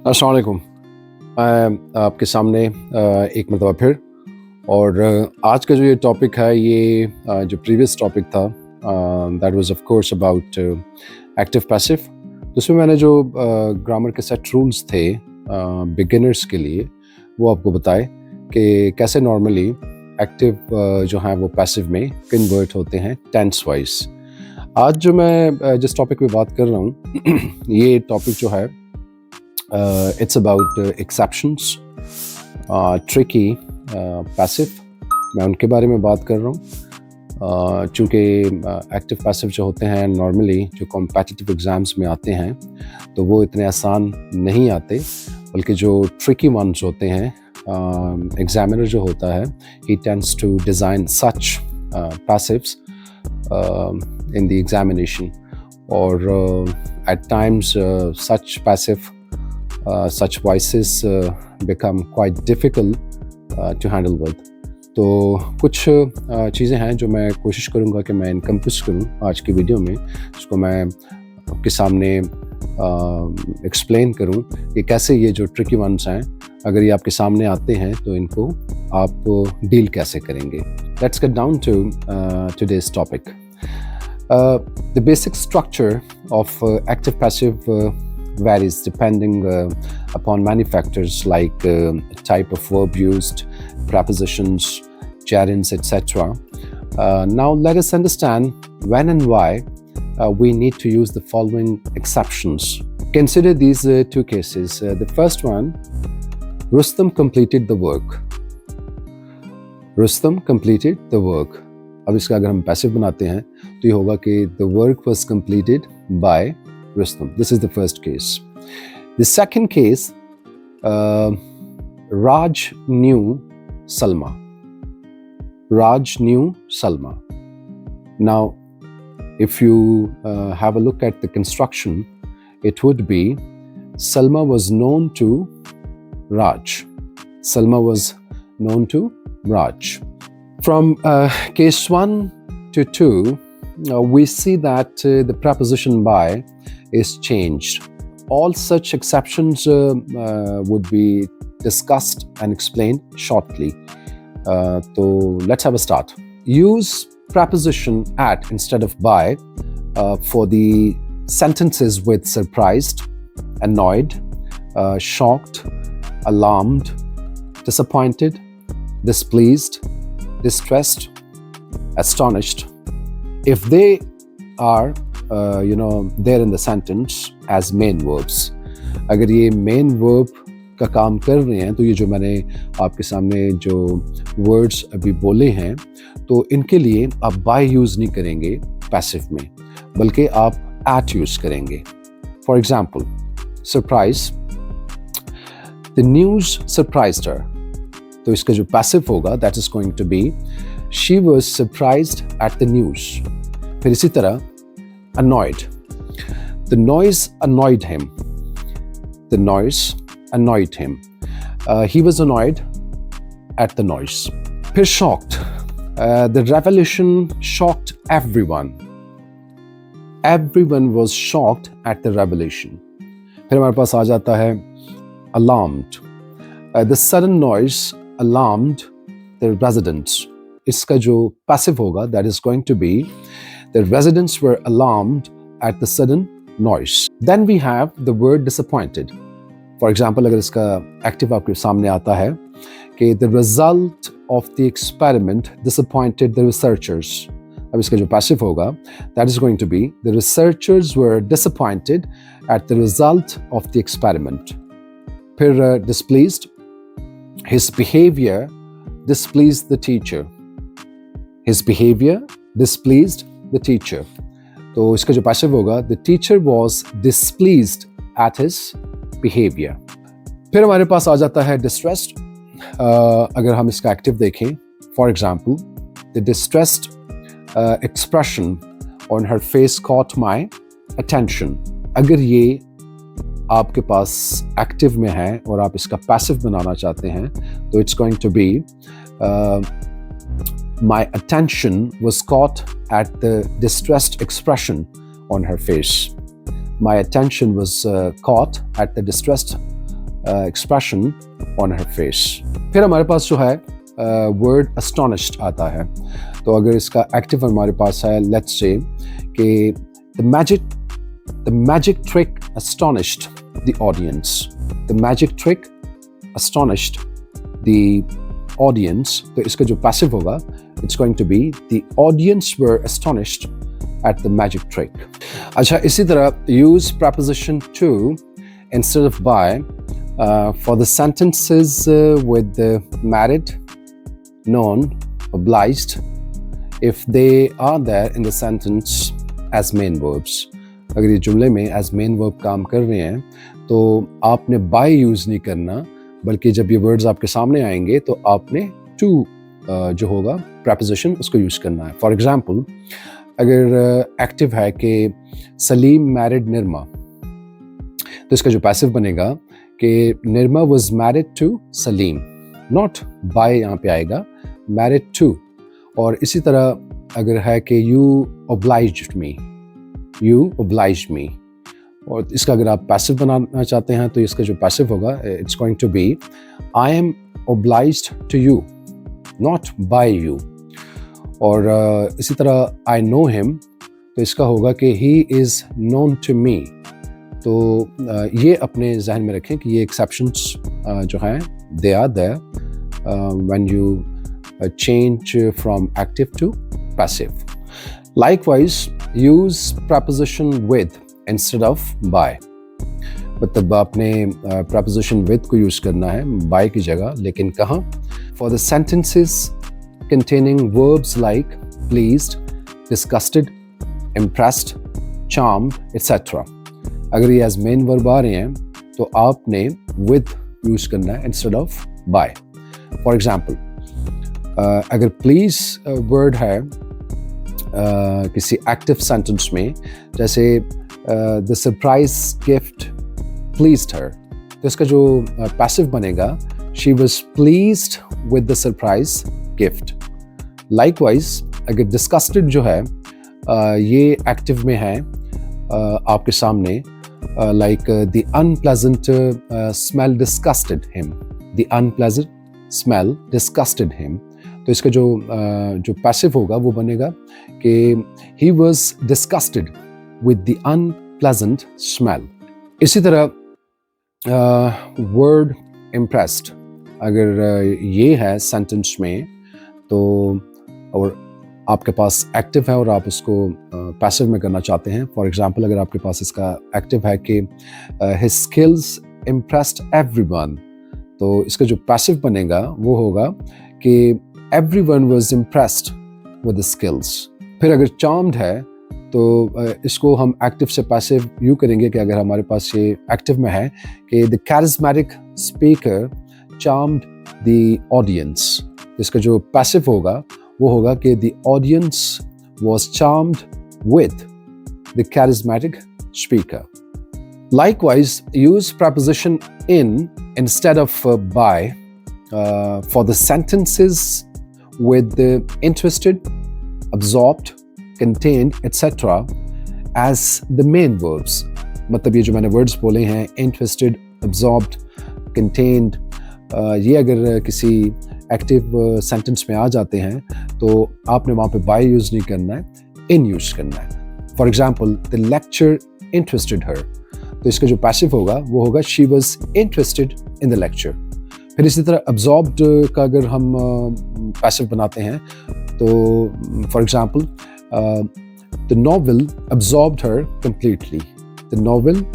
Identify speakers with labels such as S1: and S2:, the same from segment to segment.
S1: अस्सलाम वालेकुम। मैं आपके सामने एक मरतबा फिर और आज का जो ये टॉपिक है ये जो प्रीवियस टॉपिक था that was of course about active passive. तो उसमें मैंने जो ग्रामर के सेट रूल्स थे बिगिनर्स के लिए वो आपको बताए कि कैसे नॉर्मली एक्टिव जो है वो पैसिव में कन्वर्ट होते हैं टेंस वाइज। आज जो मैं जिस टॉपिक पे बात कर रहा हूँ ये टॉपिक जो है it's about exceptions, tricky, passive। मैं उनके बारे में बात कर रहा हूँ चूँकि एक्टिव पैसिव जो होते हैं नॉर्मली जो कॉम्पिटिटिव एग्ज़ाम्स में आते हैं तो वो इतने आसान नहीं आते, बल्कि जो ट्रिकी वंस होते हैं एग्जामिनर जो होता है he tends to design such passives in the examination or at times such passive such voices become quite difficult to handle with। तो कुछ चीज़ें हैं जो मैं कोशिश करूँगा कि मैं इनकम्पस करूँ आज की वीडियो में, उसको मैं आपके सामने एक्सप्लेन करूँ कि कैसे ये जो ट्रिकी वंस हैं अगर ये आपके सामने आते हैं तो इनको आप डील कैसे करेंगे। Let's get down to today's topic. The basic structure of active passive varies depending upon many factors like type of verb used, prepositions, gerunds, etc. Now let us understand when and why we need to use the following exceptions. Consider these two cases. The first one, Rustam completed the work. Rustam completed the work. अब इसका अगर हम passive बनाते हैं तो ये होगा कि the work was completed by Rustam. This is the first case. The second case, Raj knew Salma. Raj knew Salma. Now, if you have a look at the construction, it would be Salma was known to Raj. Salma was known to Raj. From case 1 to 2, we see that the preposition by is changed. All such exceptions would be discussed and explained shortly. So let's have a start. Use preposition at instead of by for the sentences with surprised, annoyed, shocked, alarmed, disappointed, displeased, distressed, astonished. If they are there in the sentence as main verbs, अगर ये main verb का काम कर रहे हैं तो ये जो मैंने आपके सामने जो words अभी बोले हैं तो इनके लिए आप by use नहीं करेंगे passive में, बल्कि आप at use करेंगे। For example, surprise, the news surprised her। तो इसका जो passive होगा that is going to be she was surprised at the news। फिर इसी तरह annoyed, the noise annoyed him। The noise annoyed him। He was annoyed at the noise। फिर shocked, the revelation shocked everyone। Everyone was shocked at the revelation। फिर हमारे पास आ जाता है alarmed, the sudden noise alarmed the residents। इसका जो passive होगा that is going to be the residents were alarmed at the sudden noise। Then we have the word disappointed। For example, अगर इसका active आपके सामने आता है कि the result of the experiment disappointed the researchers। अब इसका जो passive होगा that is going to be the researchers were disappointed at the result of the experiment। फिर displeased, his behavior displeased the teacher। His behavior displeased the teacher। तो इसका जो passive होगा the teacher was displeased at his behavior। फिर हमारे पास आ जाता है distressed। अगर हम इसका active देखें, for example, the distressed expression on her face caught my attention। अगर ये आपके पास active में है और आप इसका passive बनाना चाहते हैं तो it's going to be my attention was caught at the distressed expression on her face। My attention was caught at the distressed expression on her face. फिर हमारे पास जो है word astonished आता है. तो अगर इसका active हमारे पास है, let's say कि the magic trick astonished the audience. The magic trick astonished the audience. तो इसका जो passive होगा, it's going to be the audience were astonished at the magic trick. अच्छा, इसी तरह use preposition to instead of by for the sentences with the married, known, obliged, if they are there in the sentence as main verbs. अगर ये जुमले में as main verb काम कर रहे हैं तो आपने by यूज़ नहीं करना, बल्कि जब ये वर्ड्स आपके सामने आएंगे तो आपने to जो होगा preposition उसको यूज़ करना है. फॉर एग्जाम्पल, अगर एक्टिव है कि सलीम मैरिड निर्मा, तो इसका जो पैसिव बनेगा कि Nirma was married to Salim, not by यहाँ पे आएगा, मैरिड टू. और इसी तरह अगर है कि यू ओब्लाइज्ड मी, और इसका अगर आप पैसिव बनाना चाहते हैं तो इसका जो पैसिव होगा, it's going to be I am obliged to you, not by you. और इसी तरह आई नो हिम, तो इसका होगा कि he is known to me. तो ये अपने जहन में रखें कि ये एक्सेप्शंस जो हैं they are there when you change from active to passive. Likewise use preposition with instead of by. मतलब आपने प्रपोजिशन विद को यूज़ करना है बाय की जगह, लेकिन कहाँ? For the sentences containing verbs like pleased, disgusted, impressed, charmed, etc. अगर ये as main verb आ रहे हैं तो आपने with use करना है instead of by. For example, अगर please word है किसी active sentence में, जैसे the surprise gift pleased her, तो इसका जो passive बनेगा she was pleased with the surprise gift. Likewise, अगर disgusted जो है ये एक्टिव में है आपके सामने, like the unpleasant smell disgusted him. The unpleasant smell disgusted him. तो इसका जो पैसिव होगा वो बनेगा कि he was disgusted with the unpleasant smell. इसी तरह word impressed अगर ये है सेंटेंस में तो, और आपके पास एक्टिव है और आप इसको पैसिव में करना चाहते हैं. फॉर एग्जांपल, अगर आपके पास इसका एक्टिव है कि हिज स्किल्स इम्प्रेस्ड एवरीवन, तो इसका जो पैसिव बनेगा वो होगा कि everyone was impressed with the skills. फिर अगर चार्म्ड है तो इसको हम एक्टिव से पैसिव यूँ करेंगे कि अगर हमारे पास ये एक्टिव में है कि the charismatic speaker charmed the audience, इसका जो पैसिव होगा वो होगा कि the audience was charmed with the charismatic speaker. Likewise, use preposition in instead of by for the sentences with the interested, absorbed, contained, etc. as the main verbs. मतलब ये जो मैंने words बोले हैं interested, absorbed, contained, ये अगर किसी active sentence में आ जाते हैं तो आपने वहाँ पे बाय यूज़ नहीं करना है, इन यूज़ करना है. For example, the lecture interested her, तो इसका जो पैसिव होगा वो होगा she was interested in the lecture. फिर इसी तरह अब्जॉर्ब्ड का अगर हम पैसिव बनाते हैं तो for example, the novel absorbed her completely. The novel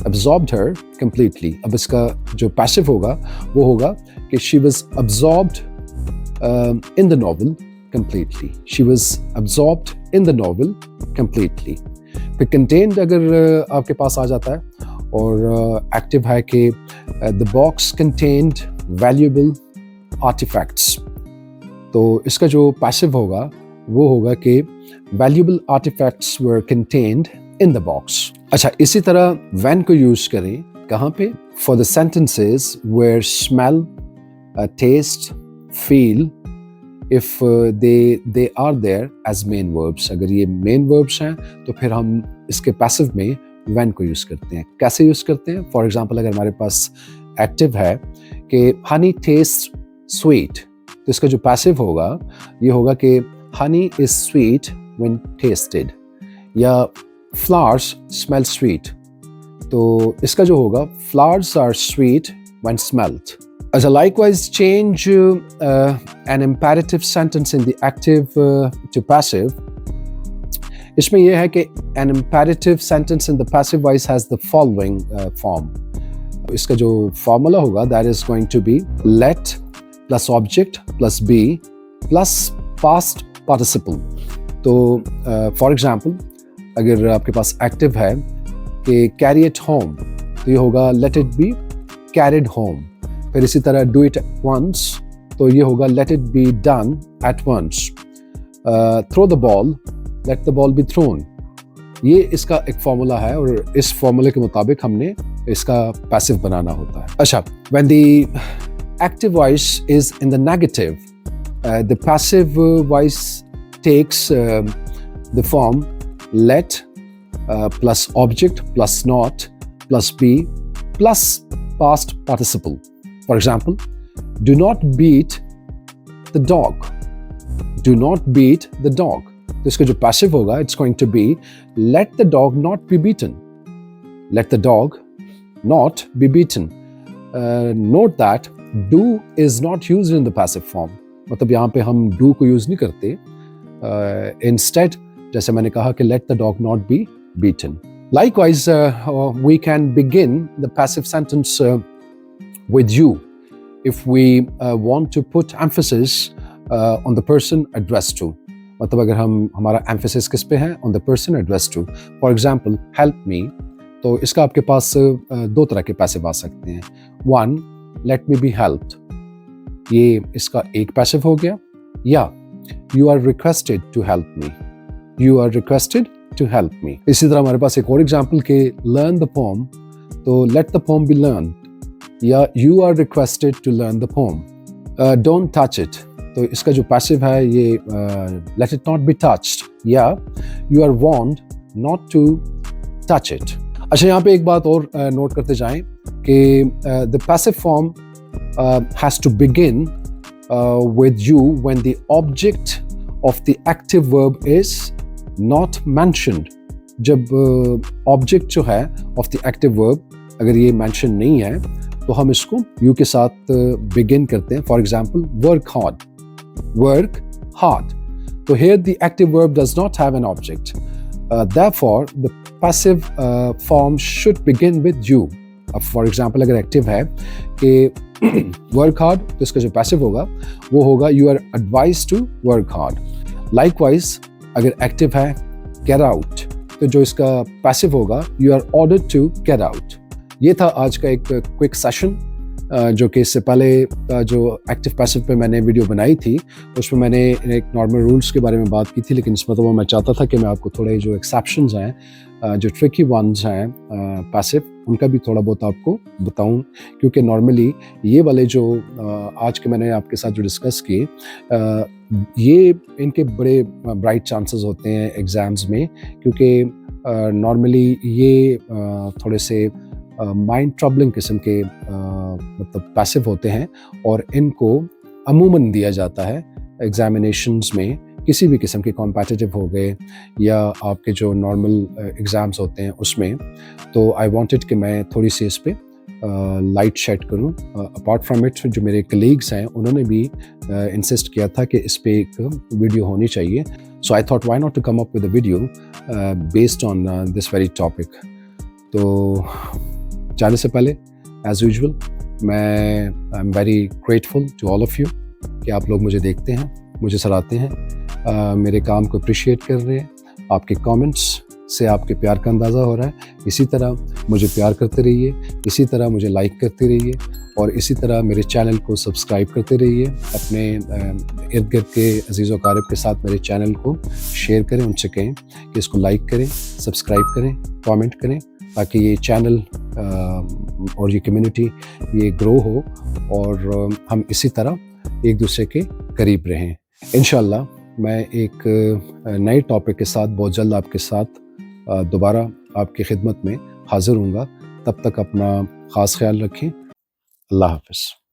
S1: absorbed her completely. अब इसका जो पैसिव होगा वो होगा कि she was absorbed in the novel completely. She was absorbed in the novel completely. फिर contained अगर आपके पास आ जाता है और एक्टिव है कि the box contained valuable artifacts, तो इसका जो पैसिव होगा वो होगा कि valuable artifacts were contained in the box. अच्छा, इसी तरह when को यूज करें कहाँ पे? For the sentences where smell, taste, feel, if they are there as main verbs. अगर ये main verbs हैं तो फिर हम इसके passive में when को यूज करते हैं. कैसे यूज करते हैं? For example, अगर हमारे पास एक्टिव है कि हनी टेस्ट स्वीट, तो इसका जो पैसिव होगा ये होगा कि honey is sweet when tasted, या फ्लावर्स स्मेल स्वीट, तो इसका जो होगा flowers are sweet when smelled. As a likewise change an imperative sentence in the active to passive. इसमें यह है कि an imperative sentence in the passive voice has the following form. इसका जो formula होगा that is going to be let plus object plus be plus past participle. तो for example अगर आपके पास active है कि carry it home, तो ये होगा let it be carried home. फिर इसी तरह do it once, तो ये होगा let it be done at once. Throw the ball, let the ball be thrown. ये इसका एक फॉर्मूला है और इस फॉर्मूले के मुताबिक हमने इसका पैसिव बनाना होता है. अच्छा, when the active voice is in the negative, the passive voice takes the form let plus object plus not plus be plus past participle. For example, do not beat the dog. Do not beat the dog. तो इसका जो passive होगा it's going to be let the dog not be beaten. Let the dog not be beaten. Note that do is not used in the passive form. मतलब यहाँ पे हम do को use नहीं करते. Instead, जैसे मैंने कहा कि let the dog not be beaten. Likewise, we can begin the passive sentence with you if we want to put emphasis on the person addressed to. मतलब अगर हमारा emphasis किस पे है, on the person addressed to. For example, help me, तो इसका आपके पास दो तरह के पैसिव आ सकते हैं. One, let me be helped, ये इसका एक पैसिव हो गया. या you are requested to help me. You are requested to help me. इसी तरह हमारे पास एक और एग्जाम्पल के learn the poem, तो let the poem be learned, या you are requested to learn the poem. Don't touch it, तो इसका जो पैसिव है ये let it not be touched, या you are warned not to touch it. अच्छा, यहाँ पे एक बात और नोट करते जाएं कि the passive form has to begin with you when the object of the active verb is not mentioned. जब object जो है of the active verb अगर ये mention नहीं है तो हम इसको you के साथ begin करते हैं. For example, work hard. Work hard. So here the active verb does not have an object. Therefore, the passive form should begin with you. For example, अगर active है कि work hard, तो इसका जो passive होगा वो होगा you are advised to work hard. Likewise, अगर active है get out, तो जो इसका passive होगा you are ordered to get out. ये था आज का एक क्विक सेशन जो कि इससे पहले जो एक्टिव पैसिव पे मैंने वीडियो बनाई थी उसमें मैंने एक नॉर्मल रूल्स के बारे में बात की थी, लेकिन इसमें तो मैं चाहता था कि मैं आपको थोड़े जो एक्सेप्शंस हैं, जो ट्रिकी वंस हैं पैसिव, उनका भी थोड़ा बहुत आपको बताऊं, क्योंकि नॉर्मली ये वाले जो आज के मैंने आपके साथ जो डिस्कस किए ये इनके बड़े ब्राइट चांसेस होते हैं एग्ज़ाम्स में, क्योंकि नॉर्मली ये थोड़े से माइंड ट्रबलिंग किस्म के मतलब पैसिव होते हैं और इनको अमूमन दिया जाता है एग्जामिनेशंस में, किसी भी किस्म के कॉम्पिटिटिव हो गए या आपके जो नॉर्मल एग्ज़ाम्स होते हैं उसमें. तो आई वांटेड कि मैं थोड़ी सी इस पे लाइट शेड करूं. अपार्ट फ्रॉम इट जो मेरे कलीग्स हैं उन्होंने भी इंसिस्ट किया था कि इस पे एक वीडियो होनी चाहिए. So I thought why not to come up with a video based on this very topic. तो जाने से पहले एज यूजुअल मैं I am very grateful to all of you कि आप लोग मुझे देखते हैं, मुझे सराहते हैं, मेरे काम को अप्रिशिएट कर रहे हैं. आपके कमेंट्स से आपके प्यार का अंदाज़ा हो रहा है. इसी तरह मुझे प्यार करते रहिए, इसी तरह मुझे लाइक करते रहिए और इसी तरह मेरे चैनल को सब्सक्राइब करते रहिए. अपने इर्द गिर्द के अजीज़ व अकारिब के साथ मेरे चैनल को शेयर करें, उनसे कहें कि इसको लाइक करें, सब्सक्राइब करें, कमेंट करें, ताकि ये चैनल और ये कम्युनिटी ये ग्रो हो और हम इसी तरह एक दूसरे के करीब रहें. इंशाल्लाह मैं एक नए टॉपिक के साथ बहुत जल्द आपके साथ दोबारा आपकी खिदमत में हाज़िर हूँगा. तब तक अपना ख़ास ख्याल रखें. अल्लाह हाफ़िज़।